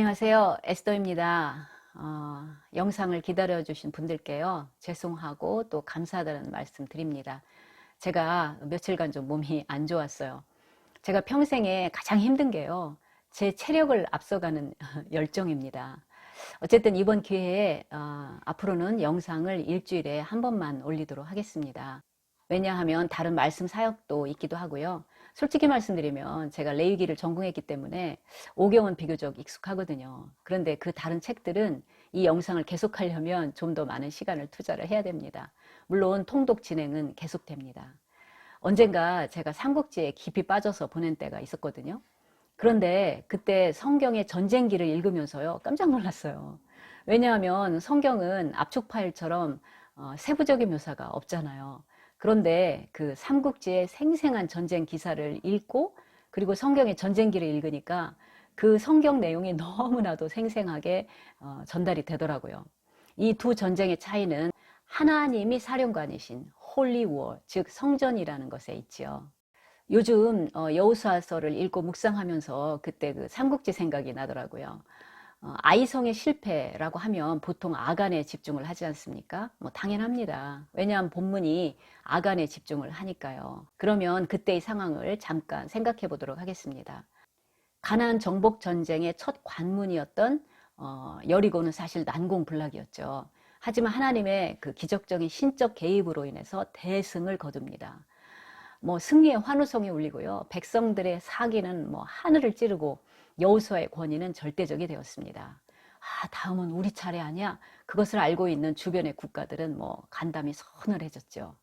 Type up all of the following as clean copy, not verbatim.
안녕하세요. 에스더입니다. 영상을 기다려주신 분들께요. 죄송하고 또 감사하다는 말씀 드립니다. 제가 며칠간 좀 몸이 안 좋았어요. 제가 평생에 가장 힘든 게요. 제 체력을 앞서가는 열정입니다. 어쨌든 이번 기회에 앞으로는 영상을 일주일에 한 번만 올리도록 하겠습니다. 왜냐하면 다른 말씀 사역도 있기도 하고요. 솔직히 말씀드리면 제가 레위기를 전공했기 때문에 오경은 비교적 익숙하거든요. 그런데 그 다른 책들은 이 영상을 계속하려면 좀 더 많은 시간을 투자를 해야 됩니다. 물론 통독 진행은 계속됩니다. 언젠가 제가 삼국지에 깊이 빠져서 보낸 때가 있었거든요. 그런데 그때 성경의 전쟁기를 읽으면서요, 깜짝 놀랐어요. 왜냐하면 성경은 압축 파일처럼 세부적인 묘사가 없잖아요. 그런데 그 삼국지의 생생한 전쟁 기사를 읽고 그리고 성경의 전쟁기를 읽으니까 그 성경 내용이 너무나도 생생하게 전달이 되더라고요. 이 두 전쟁의 차이는 하나님이 사령관이신 홀리 워, 즉 성전이라는 것에 있지요. 요즘 여호수아서를 읽고 묵상하면서 그때 그 삼국지 생각이 나더라고요. 아이성의 실패라고 하면 보통 아간에 집중을 하지 않습니까? 뭐 당연합니다. 왜냐하면 본문이 아간에 집중을 하니까요. 그러면 그때의 상황을 잠깐 생각해 보도록 하겠습니다. 가나안 정복 전쟁의 첫 관문이었던 여리고는 사실 난공불락이었죠. 하지만 하나님의 그 기적적인 신적 개입으로 인해서 대승을 거둡니다. 뭐 승리의 환호성이 울리고요. 백성들의 사기는 뭐 하늘을 찌르고 여호수아의 권위는 절대적이 되었습니다. 다음은 우리 차례 아니야? 그것을 알고 있는 주변의 국가들은 뭐 간담이 서늘해졌죠.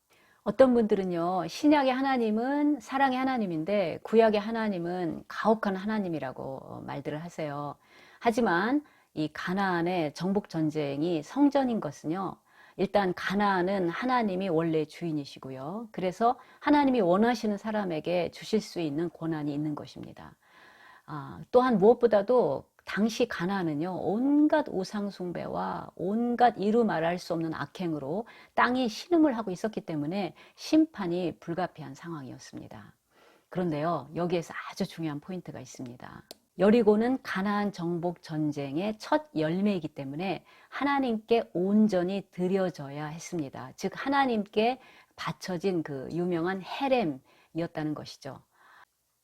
어떤 분들은요, 신약의 하나님은 사랑의 하나님인데 구약의 하나님은 가혹한 하나님이라고 말들을 하세요. 하지만 이 가나안의 정복 전쟁이 성전인 것은요, 일단 가나안은 하나님이 원래 주인이시고요. 그래서 하나님이 원하시는 사람에게 주실 수 있는 권한이 있는 것입니다. 또한 무엇보다도 당시 가나안은요, 온갖 우상 숭배와 온갖 이루 말할 수 없는 악행으로 땅이 신음을 하고 있었기 때문에 심판이 불가피한 상황이었습니다. 그런데요, 여기에서 아주 중요한 포인트가 있습니다. 여리고는 가나안 정복 전쟁의 첫 열매이기 때문에 하나님께 온전히 드려져야 했습니다. 즉 하나님께 바쳐진 그 유명한 헤렘이었다는 것이죠.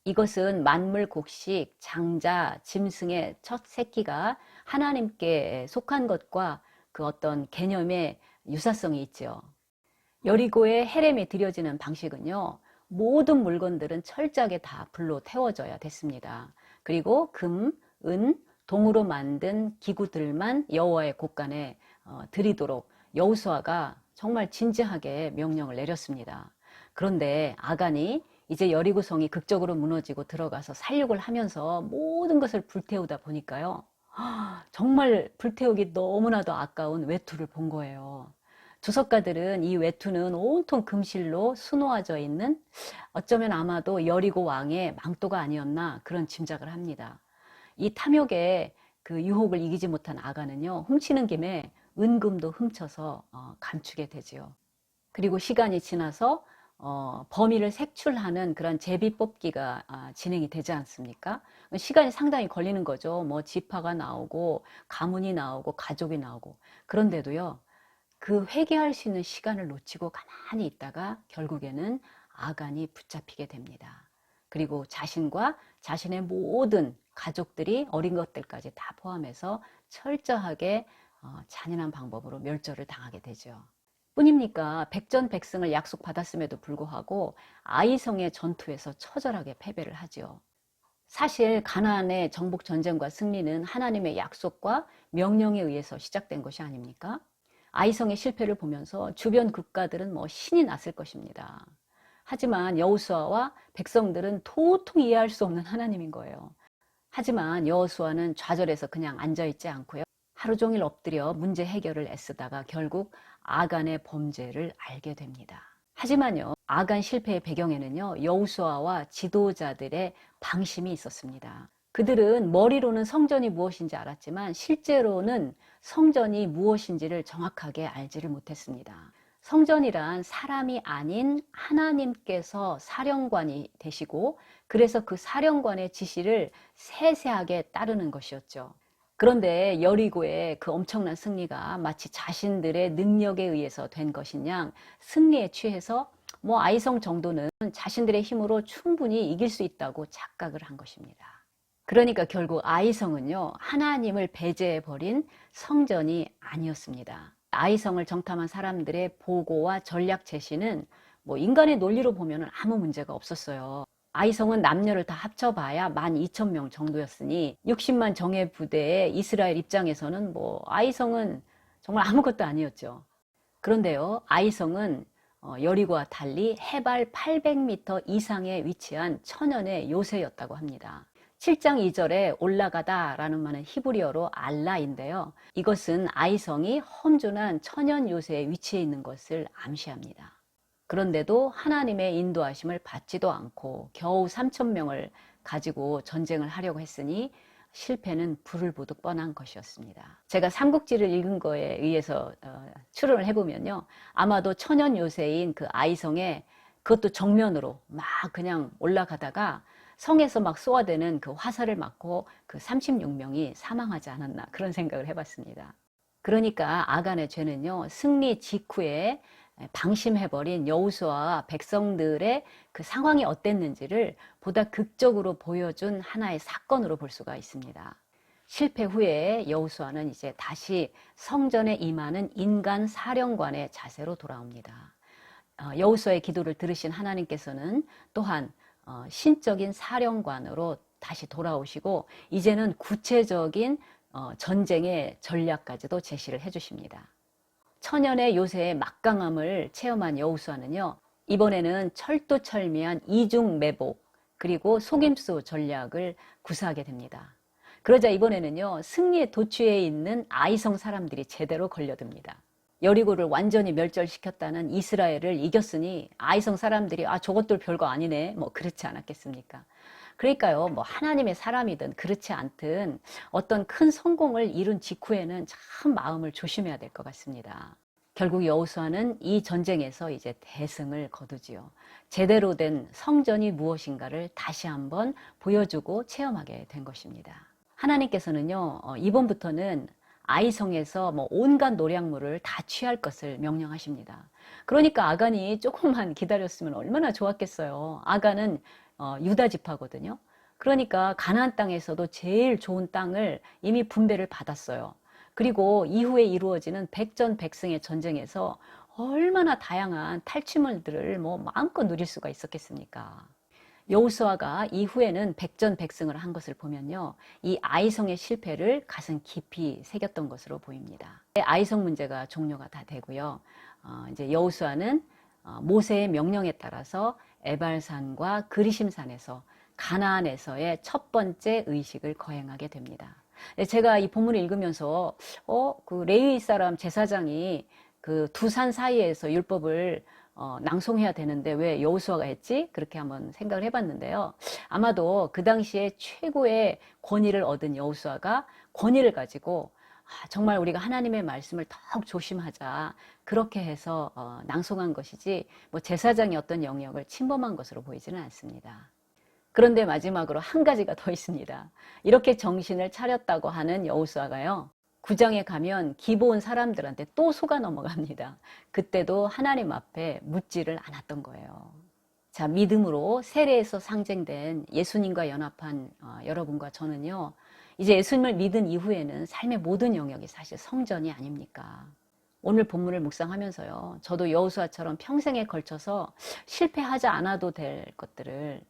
이것은 만물 곡식, 장자, 짐승의 첫 새끼가 하나님께 속한 것과 그 어떤 개념의 유사성이 있죠. 여리고의 헤렘이 드려지는 방식은요, 모든 물건들은 철저하게 다 불로 태워져야 됐습니다. 그리고 금, 은, 동으로 만든 기구들만 여호와의 곳간에 드리도록 여호수아가 정말 진지하게 명령을 내렸습니다. 그런데 아간이 이제 여리고성이 극적으로 무너지고 들어가서 살육을 하면서 모든 것을 불태우다 보니까요, 정말 불태우기 너무나도 아까운 외투를 본 거예요. 주석가들은 이 외투는 온통 금실로 수놓아져 있는, 어쩌면 아마도 여리고 왕의 망토가 아니었나 그런 짐작을 합니다. 이 탐욕에 그 유혹을 이기지 못한 아간은요, 훔치는 김에 은금도 훔쳐서 감추게 되지요. 그리고 시간이 지나서 범인을 색출하는 그런 제비 뽑기가 진행이 되지 않습니까? 시간이 상당히 걸리는 거죠. 뭐 지파가 나오고 가문이 나오고 가족이 나오고. 그런데도요, 그 회개할 수 있는 시간을 놓치고 가만히 있다가 결국에는 아간이 붙잡히게 됩니다. 그리고 자신과 자신의 모든 가족들이 어린 것들까지 다 포함해서 철저하게 잔인한 방법으로 멸절을 당하게 되죠. 뿐입니까? 백전백승을 약속받았음에도 불구하고 아이성의 전투에서 처절하게 패배를 하죠. 사실 가나안의 정복 전쟁과 승리는 하나님의 약속과 명령에 의해서 시작된 것이 아닙니까? 아이성의 실패를 보면서 주변 국가들은 뭐 신이 났을 것입니다. 하지만 여호수아와 백성들은 도통 이해할 수 없는 하나님인 거예요. 하지만 여호수아는 좌절해서 그냥 앉아있지 않고요. 하루 종일 엎드려 문제 해결을 애쓰다가 결국 아간의 범죄를 알게 됩니다. 하지만요, 아간 실패의 배경에는요, 여호수아와 지도자들의 방심이 있었습니다. 그들은 머리로는 성전이 무엇인지 알았지만 실제로는 성전이 무엇인지를 정확하게 알지를 못했습니다. 성전이란 사람이 아닌 하나님께서 사령관이 되시고 그래서 그 사령관의 지시를 세세하게 따르는 것이었죠. 그런데 여리고의 그 엄청난 승리가 마치 자신들의 능력에 의해서 된 것인 양 승리에 취해서 뭐 아이성 정도는 자신들의 힘으로 충분히 이길 수 있다고 착각을 한 것입니다. 그러니까 결국 아이성은요, 하나님을 배제해버린 성전이 아니었습니다. 아이성을 정탐한 사람들의 보고와 전략 제시는 뭐 인간의 논리로 보면 아무 문제가 없었어요. 아이성은 남녀를 다 합쳐봐야 12,000명 정도였으니 60만 정예 부대의 이스라엘 입장에서는 뭐 아이성은 정말 아무것도 아니었죠. 그런데요, 아이성은 여리고와 달리 해발 800m 이상에 위치한 천연의 요새였다고 합니다. 7장 2절에 올라가다 라는 말은 히브리어로 알라인데요. 이것은 아이성이 험준한 천연 요새에 위치해 있는 것을 암시합니다. 그런데도 하나님의 인도하심을 받지도 않고 겨우 3,000명을 가지고 전쟁을 하려고 했으니 실패는 불을 보듯 뻔한 것이었습니다. 제가 삼국지를 읽은 거에 의해서 추론을 해보면요, 아마도 천연 요새인 그 아이성에 그것도 정면으로 막 그냥 올라가다가 성에서 막 쏘아대는 그 화살을 맞고 그 36명이 사망하지 않았나, 그런 생각을 해봤습니다. 그러니까 아간의 죄는요, 승리 직후에 방심해버린 여호수아와 백성들의 그 상황이 어땠는지를 보다 극적으로 보여준 하나의 사건으로 볼 수가 있습니다. 실패 후에 여호수아는 이제 다시 성전에 임하는 인간 사령관의 자세로 돌아옵니다. 여호수아의 기도를 들으신 하나님께서는 또한 신적인 사령관으로 다시 돌아오시고 이제는 구체적인 전쟁의 전략까지도 제시를 해주십니다. 천연의 요새의 막강함을 체험한 여호수아는요, 이번에는 철두철미한 이중매복 그리고 속임수 전략을 구사하게 됩니다. 그러자 이번에는요, 승리의 도취에 있는 아이성 사람들이 제대로 걸려듭니다. 여리고를 완전히 멸절시켰다는 이스라엘을 이겼으니 아이성 사람들이 저것들 별거 아니네, 뭐 그렇지 않았겠습니까? 그러니까요, 뭐 하나님의 사람이든 그렇지 않든 어떤 큰 성공을 이룬 직후에는 참 마음을 조심해야 될 것 같습니다. 결국 여호수아는 이 전쟁에서 이제 대승을 거두지요. 제대로 된 성전이 무엇인가를 다시 한번 보여주고 체험하게 된 것입니다. 하나님께서는요, 이번부터는 아이성에서 뭐 온갖 노략물을 다 취할 것을 명령하십니다. 그러니까 아간이 조금만 기다렸으면 얼마나 좋았겠어요. 아간은 유다 지파거든요. 그러니까 가나안 땅에서도 제일 좋은 땅을 이미 분배를 받았어요. 그리고 이후에 이루어지는 백전백승의 전쟁에서 얼마나 다양한 탈취물들을 뭐 마음껏 누릴 수가 있었겠습니까? 여호수아가 이후에는 백전백승을 한 것을 보면요, 이 아이성의 실패를 가슴 깊이 새겼던 것으로 보입니다. 아이성 문제가 종료가 다 되고요. 이제 여호수아는 모세의 명령에 따라서 에발산과 그리심산에서 가나안에서의 첫 번째 의식을 거행하게 됩니다. 제가 이 본문을 읽으면서 그 레위 사람 제사장이 그 두 산 사이에서 율법을 낭송해야 되는데 왜 여호수아가 했지? 그렇게 한번 생각을 해봤는데요. 아마도 그 당시에 최고의 권위를 얻은 여호수아가 권위를 가지고 정말 우리가 하나님의 말씀을 더욱 조심하자, 그렇게 해서 낭송한 것이지 뭐 제사장이 어떤 영역을 침범한 것으로 보이지는 않습니다. 그런데 마지막으로 한 가지가 더 있습니다. 이렇게 정신을 차렸다고 하는 여호수아가요, 9장에 가면 기브온 사람들한테 또 속아 넘어갑니다. 그때도 하나님 앞에 묻지를 않았던 거예요. 자, 믿음으로 세례에서 상징된 예수님과 연합한 여러분과 저는요, 이제 예수님을 믿은 이후에는 삶의 모든 영역이 사실 성전이 아닙니까? 오늘 본문을 묵상하면서요, 저도 여호수아처럼 평생에 걸쳐서 실패하지 않아도 될 것들을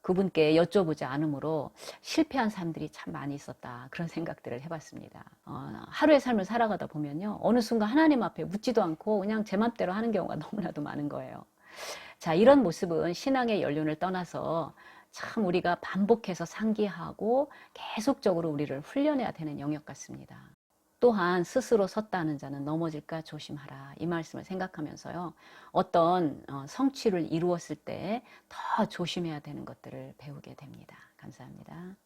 그분께 여쭤보지 않으므로 실패한 사람들이 참 많이 있었다, 그런 생각들을 해봤습니다. 하루의 삶을 살아가다 보면요, 어느 순간 하나님 앞에 묻지도 않고 그냥 제 맘대로 하는 경우가 너무나도 많은 거예요. 자, 이런 모습은 신앙의 연륜을 떠나서 참 우리가 반복해서 상기하고 계속적으로 우리를 훈련해야 되는 영역 같습니다. 또한 스스로 섰다는 자는 넘어질까 조심하라, 이 말씀을 생각하면서요, 어떤 성취를 이루었을 때 더 조심해야 되는 것들을 배우게 됩니다. 감사합니다.